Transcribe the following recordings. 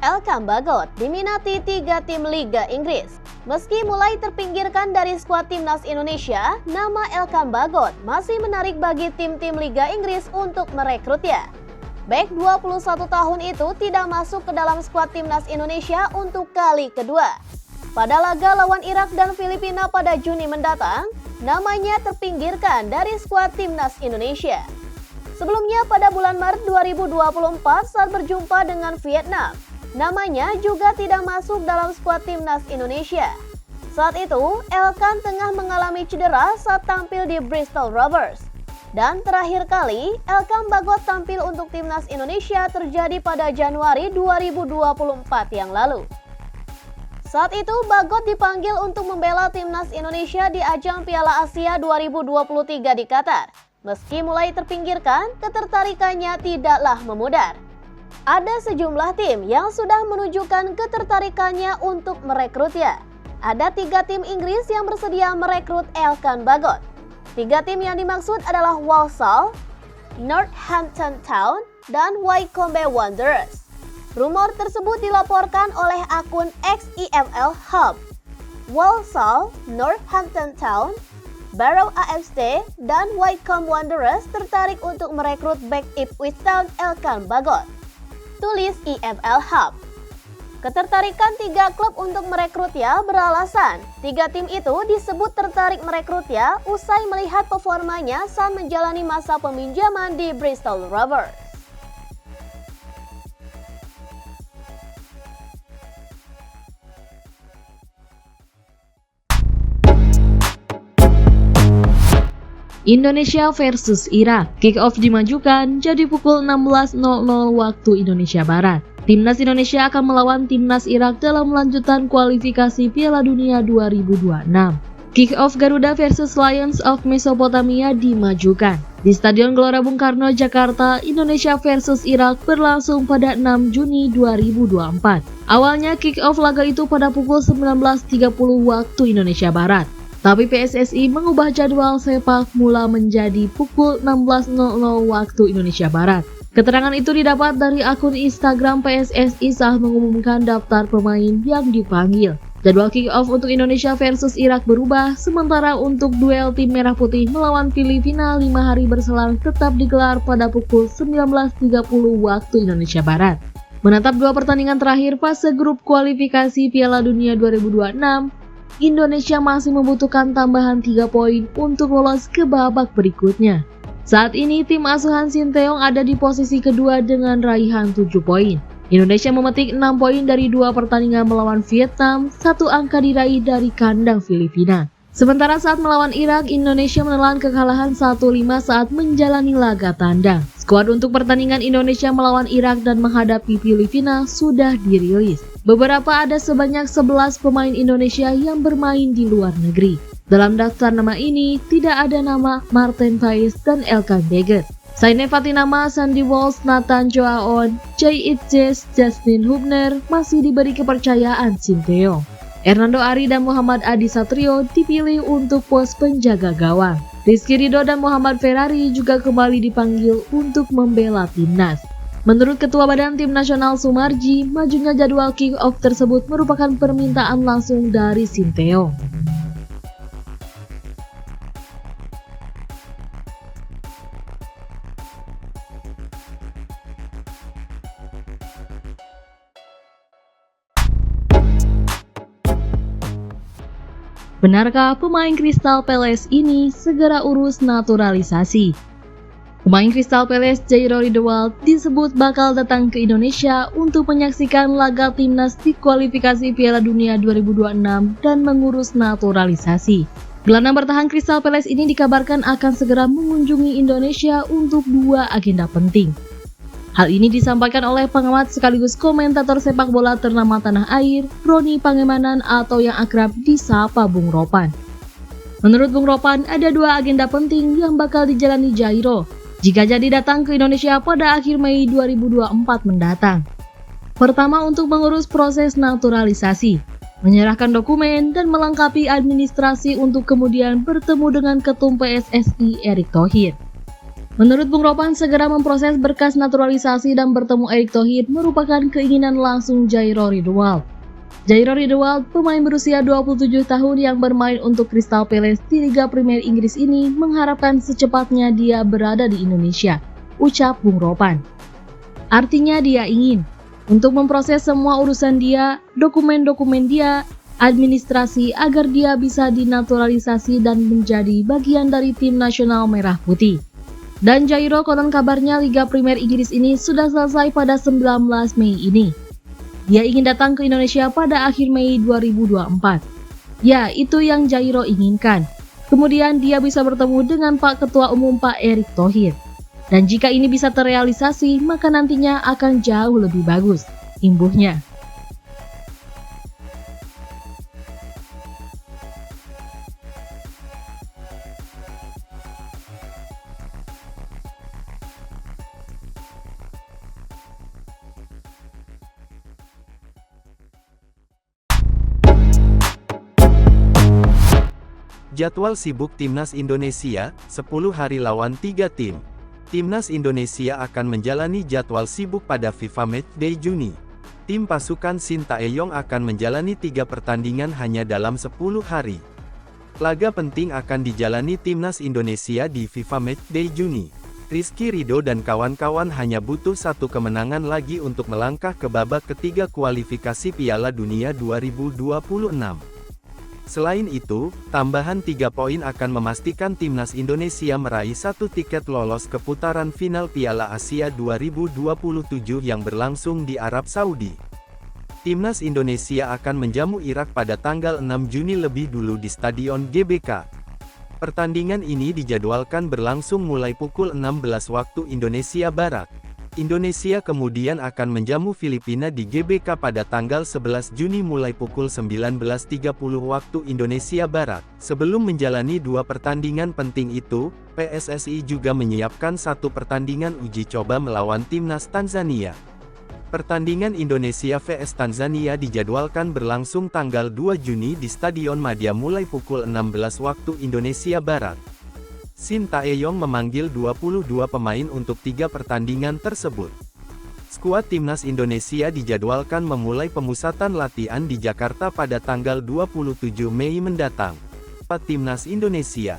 Elkan Bagot diminati 3 tim Liga Inggris. Meski mulai terpinggirkan dari skuad timnas Indonesia, nama Elkan Bagot masih menarik bagi tim-tim Liga Inggris untuk merekrutnya. Bek 21 tahun itu tidak masuk ke dalam skuad timnas Indonesia untuk kali kedua. Pada laga lawan Irak dan Filipina pada Juni mendatang, namanya terpinggirkan dari skuad timnas Indonesia. Sebelumnya pada bulan Maret 2024 saat berjumpa dengan Vietnam, namanya juga tidak masuk dalam skuad timnas Indonesia. Saat itu, Elkan tengah mengalami cedera saat tampil di Bristol Rovers. Dan terakhir kali, Elkan Bagot tampil untuk timnas Indonesia terjadi pada Januari 2024 yang lalu. Saat itu, Bagot dipanggil untuk membela timnas Indonesia di ajang Piala Asia 2023 di Qatar. Meski mulai terpinggirkan, ketertarikannya tidaklah memudar. Ada sejumlah tim yang sudah menunjukkan ketertarikannya untuk merekrutnya. Ada 3 tim Inggris yang bersedia merekrut Elkan Bagot. 3 tim yang dimaksud adalah Walsall, Northampton Town, dan Wycombe Wanderers. Rumor tersebut dilaporkan oleh akun XEFL Hub. Walsall, Northampton Town, Barrow AFC, dan Wycombe Wanderers tertarik untuk merekrut bek Ipswich Town Elkan Bagot. Tulis EFL Hub. Ketertarikan 3 klub untuk merekrutnya beralasan 3 tim itu disebut tertarik merekrutnya usai melihat performanya saat menjalani masa peminjaman di Bristol Rovers. Indonesia versus Irak, kick-off dimajukan jadi pukul 16.00 waktu Indonesia Barat. Timnas Indonesia akan melawan Timnas Irak dalam lanjutan kualifikasi Piala Dunia 2026. Kick-off Garuda versus Lions of Mesopotamia dimajukan. Di Stadion Gelora Bung Karno, Jakarta, Indonesia versus Irak berlangsung pada 6 Juni 2024. Awalnya kick-off laga itu pada pukul 19.30 waktu Indonesia Barat. Tapi PSSI mengubah jadwal sepak bola menjadi pukul 16.00 waktu Indonesia Barat. Keterangan itu didapat dari akun Instagram PSSI saat mengumumkan daftar pemain yang dipanggil. Jadwal kick-off untuk Indonesia versus Irak berubah, sementara untuk duel tim Merah Putih melawan Filipina 5 hari berselang tetap digelar pada pukul 19.30 waktu Indonesia Barat. Menatap 2 pertandingan terakhir fase grup kualifikasi Piala Dunia 2026, Indonesia masih membutuhkan tambahan 3 poin untuk lolos ke babak berikutnya. Saat ini tim asuhan Sinteyong ada di posisi kedua dengan raihan 7 poin. Indonesia memetik 6 poin dari 2 pertandingan melawan Vietnam, 1 angka diraih dari kandang Filipina. Sementara saat melawan Irak, Indonesia menelan kekalahan 1-5 saat menjalani laga tandang. Skuad untuk pertandingan Indonesia melawan Irak dan menghadapi Filipina sudah dirilis. Beberapa ada sebanyak 11 pemain Indonesia yang bermain di luar negeri. Dalam daftar nama ini, tidak ada nama Martin Paes dan Elkan Bagot. Saine Fatinama, Sandy Walsh, Nathan Joaon, Jay Itjes, Justin Hubner masih diberi kepercayaan Sinteyong. Hernando Ari dan Muhammad Adi Satrio dipilih untuk pos penjaga gawang. Rizky Ridho dan Muhammad Ferrari juga kembali dipanggil untuk membela timnas. Menurut Ketua Badan Tim Nasional Sumarji, majunya jadwal kick-off tersebut merupakan permintaan langsung dari Sinteyong. Benarkah pemain Crystal Palace ini segera urus naturalisasi? Pemain Crystal Palace Jairo Riedewald disebut bakal datang ke Indonesia untuk menyaksikan laga timnas di kualifikasi Piala Dunia 2026 dan mengurus naturalisasi. Gelandang bertahan Crystal Palace ini dikabarkan akan segera mengunjungi Indonesia untuk 2 agenda penting. Hal ini disampaikan oleh pengamat sekaligus komentator sepak bola ternama tanah air, Roni Pangemanan atau yang akrab disapa Bung Ropan. Menurut Bung Ropan, ada 2 agenda penting yang bakal dijalani Jairo jika jadi datang ke Indonesia pada akhir Mei 2024 mendatang. Pertama, untuk mengurus proses naturalisasi, menyerahkan dokumen dan melengkapi administrasi untuk kemudian bertemu dengan Ketum PSSI Erick Thohir. Menurut Bung Ropan, segera memproses berkas naturalisasi dan bertemu Erick Thohir merupakan keinginan langsung Jairo Riedewald. Jairo Riedewald, pemain berusia 27 tahun yang bermain untuk Crystal Palace di Liga Premier Inggris ini, mengharapkan secepatnya dia berada di Indonesia, ucap Bung Ropan. Artinya dia ingin untuk memproses semua urusan dia, dokumen-dokumen dia, administrasi agar dia bisa dinaturalisasi dan menjadi bagian dari tim nasional Merah Putih. Dan Jairo, konon kabarnya Liga Premier Inggris ini sudah selesai pada 19 Mei ini. Dia ingin datang ke Indonesia pada akhir Mei 2024. Ya, itu yang Jairo inginkan. Kemudian dia bisa bertemu dengan Pak Ketua Umum Pak Erick Thohir. Dan jika ini bisa terrealisasi, maka nantinya akan jauh lebih bagus, imbuhnya. Jadwal sibuk Timnas Indonesia, 10 hari lawan 3 tim. Timnas Indonesia akan menjalani jadwal sibuk pada FIFA Matchday Juni. Tim pasukan Sintayong akan menjalani 3 pertandingan hanya dalam 10 hari. Laga penting akan dijalani Timnas Indonesia di FIFA Matchday Juni. Rizky Ridho dan kawan-kawan hanya butuh 1 kemenangan lagi untuk melangkah ke babak ketiga kualifikasi Piala Dunia 2026. Selain itu, tambahan 3 poin akan memastikan Timnas Indonesia meraih 1 tiket lolos ke putaran final Piala Asia 2027 yang berlangsung di Arab Saudi. Timnas Indonesia akan menjamu Irak pada tanggal 6 Juni lebih dulu di Stadion GBK. Pertandingan ini dijadwalkan berlangsung mulai pukul 16 waktu Indonesia Barat. Indonesia kemudian akan menjamu Filipina di GBK pada tanggal 11 Juni mulai pukul 19.30 waktu Indonesia Barat. Sebelum menjalani 2 pertandingan penting itu, PSSI juga menyiapkan 1 pertandingan uji coba melawan Timnas Tanzania. Pertandingan Indonesia vs Tanzania dijadwalkan berlangsung tanggal 2 Juni di Stadion Madia mulai pukul 16 waktu Indonesia Barat. Sintayong memanggil 22 pemain untuk 3 pertandingan tersebut. Skuad Timnas Indonesia dijadwalkan memulai pemusatan latihan di Jakarta pada tanggal 27 Mei mendatang. Timnas Indonesia: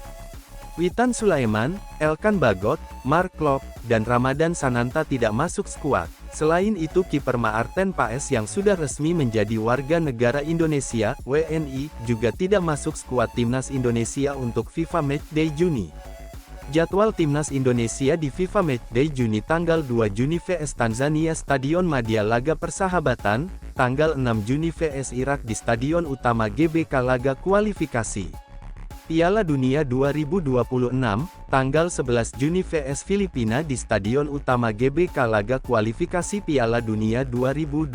Witan Sulaiman, Elkan Bagot, Mark Klok, dan Ramadan Sananta tidak masuk skuad. Selain itu, kiper Maarten Paes yang sudah resmi menjadi warga negara Indonesia (WNI) juga tidak masuk skuad Timnas Indonesia untuk FIFA Matchday Juni. Jadwal Timnas Indonesia di FIFA Matchday Juni tanggal 2 Juni vs Tanzania Stadion Madia laga persahabatan, tanggal 6 Juni vs Irak di Stadion Utama GBK laga kualifikasi Piala Dunia 2026, tanggal 11 Juni vs Filipina di Stadion Utama GBK laga kualifikasi Piala Dunia 2026.